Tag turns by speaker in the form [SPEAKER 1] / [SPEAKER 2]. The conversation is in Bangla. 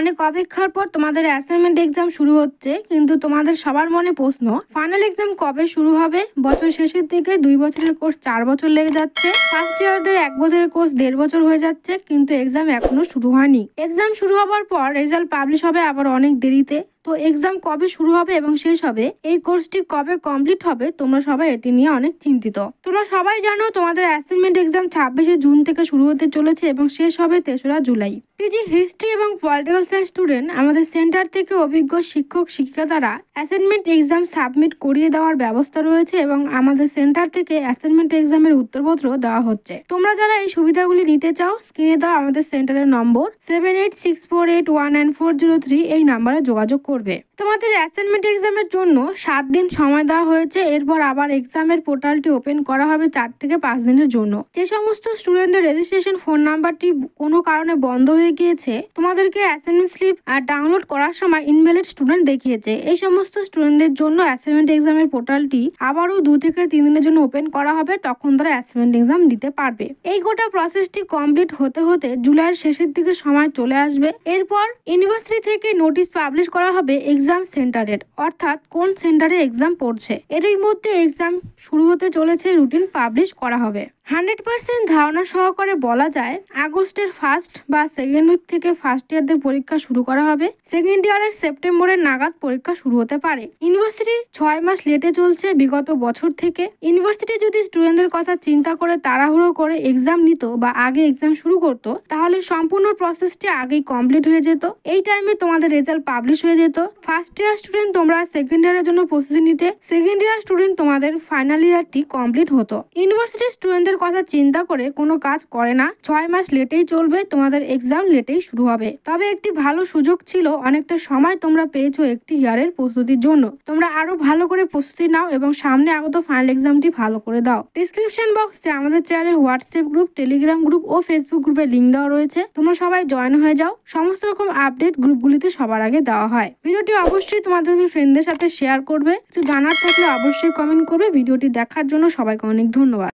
[SPEAKER 1] অনেক অপেক্ষার পর তোমাদের অ্যাসাইনমেন্ট এক্সাম শুরু হচ্ছে, কিন্তু তোমাদের সবার মনে প্রশ্ন, ফাইনাল এক্সাম কবে শুরু হবে? বছর শেষের দিকে 2 বছরের কোর্স 4 বছর লেগে যাচ্ছে, ফার্স্ট ইয়ারদের 1 বছরের কোর্স 1.5 বছর হয়ে যাচ্ছে, কিন্তু এক্সাম এখনো শুরু হয়নি। এক্সাম শুরু হবার পর রেজাল্ট পাবলিশ হবে আবার অনেক দেরিতে। তো এক্সাম কবে শুরু হবে এবং শেষ হবে, এই কোর্সটি কবে কমপ্লিট হবে, তোমরা সবাই এটি নিয়ে অনেক চিন্তিত। তোমরা সবাই জানো তোমাদের অ্যাসাইনমেন্ট এক্সাম 26শে জুন থেকে শুরু হতে চলেছে এবং শেষ হবে 3রা জুলাই। পিজি হিস্ট্রি এবং পলিটিক্যাল সায়েন্স স্টুডেন্ট আমাদের সেন্টার থেকে অভিজ্ঞ শিক্ষক শিক্ষিকা দ্বারা অ্যাসাইনমেন্ট এক্সাম সাবমিট করিয়ে দেওয়ার ব্যবস্থা রয়েছে এবং আমাদের সেন্টার থেকে অ্যাসাইনমেন্ট এক্সামের উত্তরপত্র দেওয়া হচ্ছে। তোমরা যারা এই সুবিধাগুলি নিতে চাও, স্ক্রিনে দেওয়া আমাদের সেন্টারের নম্বর 7864819403 এই নাম্বারে যোগাযোগ করবে। তোমাদের অ্যাসাইনমেন্ট এক্সামের জন্য 7 দিন সময় দেওয়া হয়েছে। এরপর আবার এক্সামের পোর্টালটি ওপেন করা হবে 4 থেকে 5 দিনের জন্য। যে সমস্ত স্টুডেন্টদের রেজিস্ট্রেশন ফোন নাম্বারটি কোনো কারণে বন্ধ হয়ে গিয়েছে, তোমাদেরকে অ্যাসাইনমেন্ট স্লিপ ডাউনলোড করার সময় ইনভ্যালিড স্টুডেন্ট দেখিয়েছে, এই সমস্ত স্টুডেন্টদের জন্য অ্যাসাইনমেন্ট এক্সামের পোর্টালটি আবারও 2 থেকে 3 দিনের জন্য ওপেন করা হবে, তখন তারা অ্যাসাইনমেন্ট এক্সাম দিতে পারবে। এই গোটা প্রসেসটি কমপ্লিট হতে হতে জুলাইয়ের শেষের দিকে সময় চলে আসবে। এরপর ইউনিভার্সিটি থেকে নোটিশ পাবলিশ করা হবে এক্সাম সেন্টারের, অর্থাৎ কোন সেন্টারে এক্সাম পড়ছে। এরই মধ্যে এক্সাম শুরু হতে চলেছে, রুটিন পাবলিশ করা হবে। 100% ধারণা সহকারে বলা যায় আগস্টের ফার্স্ট বা সেকেন্ড উইক থেকে ফার্স্ট ইয়ারদের পরীক্ষা শুরু করা হবে। সেকেন্ড ইয়ারের সেপ্টেম্বরের নাগাদ পরীক্ষা শুরু হতে পারে। ইউনিভার্সিটি 6 মাস লেটে চলছে বিগত বছর থেকে। ইউনিভার্সিটি যদি স্টুডেন্টদের কথা চিন্তা করে তাড়াহুড়ো করে এক্সাম নিত বা আগে এক্সাম শুরু করত, তাহলে সম্পূর্ণ প্রসেসটি আগেই কমপ্লিট হয়ে যেত। এই টাইমে তোমাদের রেজাল্ট পাবলিশ হয়ে যেত। ফার্স্ট ইয়ার স্টুডেন্ট তোমরা সেকেন্ড ইয়ারের জন্য প্রস্তুতি নিতে, সেকেন্ড ইয়ার স্টুডেন্ট তোমাদের ফাইনাল ইয়ারটি কমপ্লিট হতো। ইউনিভার্সিটি স্টুডেন্টদের কথা চিন্তা করে কোনো কাজ করে না, 6 মাস লেটেই চলবে, তোমাদের এক্সাম লেটেই শুরু হবে। তবে একটি ভালো সুযোগ ছিল, অনেকটা সময় তোমরা পেয়েছো একটি ইয়ারের প্রস্তুতির জন্য। তোমরা আরো ভালো করে প্রস্তুতি নাও এবং সামনে আগত ফাইনাল এক্সামটি ভালো করে দাও। ডিসক্রিপশন বক্সে আমাদের চ্যানেলের হোয়াটসঅ্যাপ গ্রুপ, টেলিগ্রাম গ্রুপ ও ফেসবুক গ্রুপের লিঙ্ক দেওয়া রয়েছে, তোমরা সবাই জয়েন হয়ে যাও। সমস্ত রকম আপডেট গ্রুপগুলিতে সবার আগে দেওয়া হয়। ভিডিওটি অবশ্যই তোমাদের ফ্রেন্ডদের সাথে শেয়ার করবে। কিছু জানার থাকলে অবশ্যই কমেন্ট করবে। ভিডিওটি দেখার জন্য সবাইকে অনেক ধন্যবাদ।